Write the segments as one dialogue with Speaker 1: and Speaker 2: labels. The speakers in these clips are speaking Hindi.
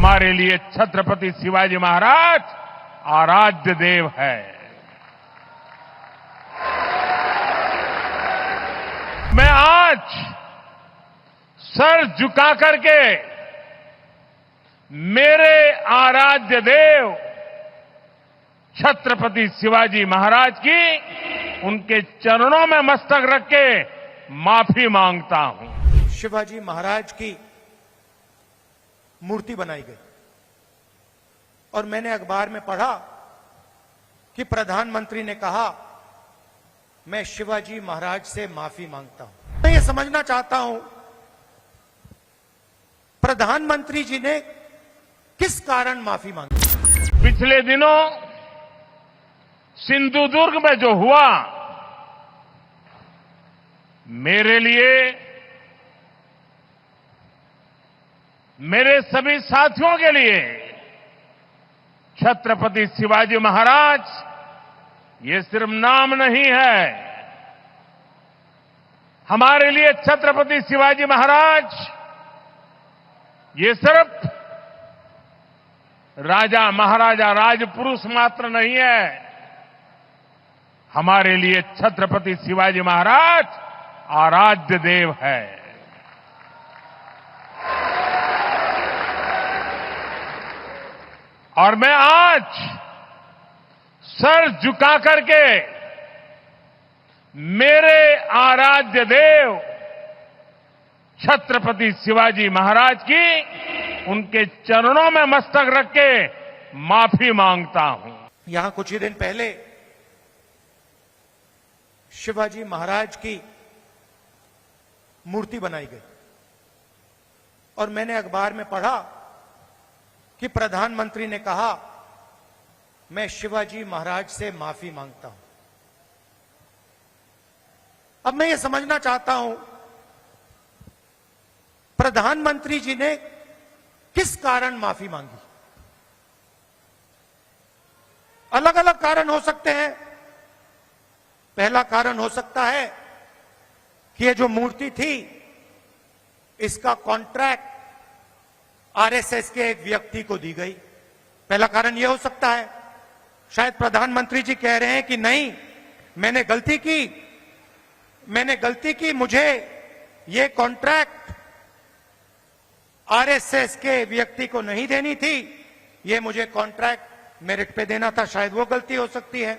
Speaker 1: हमारे लिए छत्रपति शिवाजी महाराज आराध्य देव है। मैं आज सर झुका करके मेरे आराध्य देव छत्रपति शिवाजी महाराज की उनके चरणों में मस्तक रख के माफी मांगता हूं।
Speaker 2: शिवाजी महाराज की मूर्ति बनाई गई और मैंने अखबार में पढ़ा कि प्रधानमंत्री ने कहा मैं शिवाजी महाराज से माफी मांगता हूं। मैं ये समझना चाहता हूं प्रधानमंत्री जी ने किस कारण माफी मांगी।
Speaker 1: पिछले दिनों सिंधुदुर्ग में जो हुआ, मेरे लिए, मेरे सभी साथियों के लिए छत्रपति शिवाजी महाराज ये सिर्फ नाम नहीं है। हमारे लिए छत्रपति शिवाजी महाराज ये सिर्फ राजा महाराजा राजपुरुष मात्र नहीं है। हमारे लिए छत्रपति शिवाजी महाराज आराध्य देव है। और मैं आज सर झुका करके मेरे आराध्य देव छत्रपति शिवाजी महाराज की उनके चरणों में मस्तक रख के माफी मांगता हूं।
Speaker 2: यहां कुछ ही दिन पहले शिवाजी महाराज की मूर्ति बनाई गई और मैंने अखबार में पढ़ा कि प्रधानमंत्री ने कहा मैं शिवाजी महाराज से माफी मांगता हूं। अब मैं ये समझना चाहता हूं प्रधानमंत्री जी ने किस कारण माफी मांगी। अलग अलग कारण हो सकते हैं। पहला कारण हो सकता है कि ये जो मूर्ति थी इसका कॉन्ट्रैक्ट आरएसएस के एक व्यक्ति को दी गई। पहला कारण यह हो सकता है। शायद प्रधानमंत्री जी कह रहे हैं कि नहीं, मैंने गलती की, मुझे ये कॉन्ट्रैक्ट आरएसएस के व्यक्ति को नहीं देनी थी, ये मुझे कॉन्ट्रैक्ट मेरिट पे देना था। शायद वो गलती हो सकती है।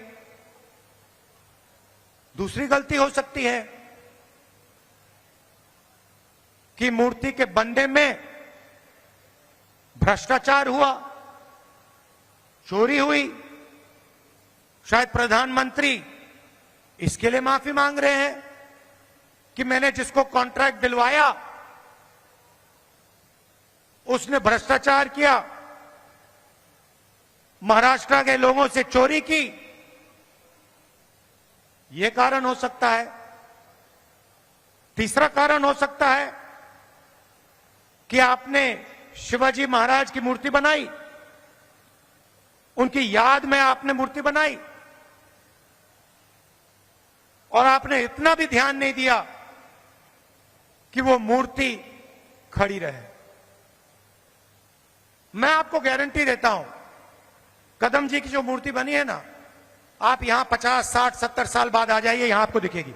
Speaker 2: दूसरी गलती हो सकती है कि मूर्ति के बनने में भ्रष्टाचार हुआ, चोरी हुई। शायद प्रधानमंत्री इसके लिए माफी मांग रहे हैं कि मैंने जिसको कॉन्ट्रैक्ट दिलवाया उसने भ्रष्टाचार किया, महाराष्ट्र के लोगों से चोरी की। यह कारण हो सकता है। तीसरा कारण हो सकता है कि आपने शिवाजी महाराज की मूर्ति बनाई, उनकी याद में आपने मूर्ति बनाई और आपने इतना भी ध्यान नहीं दिया कि वो मूर्ति खड़ी रहे। मैं आपको गारंटी देता हूं, कदम जी की जो मूर्ति बनी है ना, आप यहां 50, 60, 70 साल बाद आ जाइए, यहां आपको दिखेगी।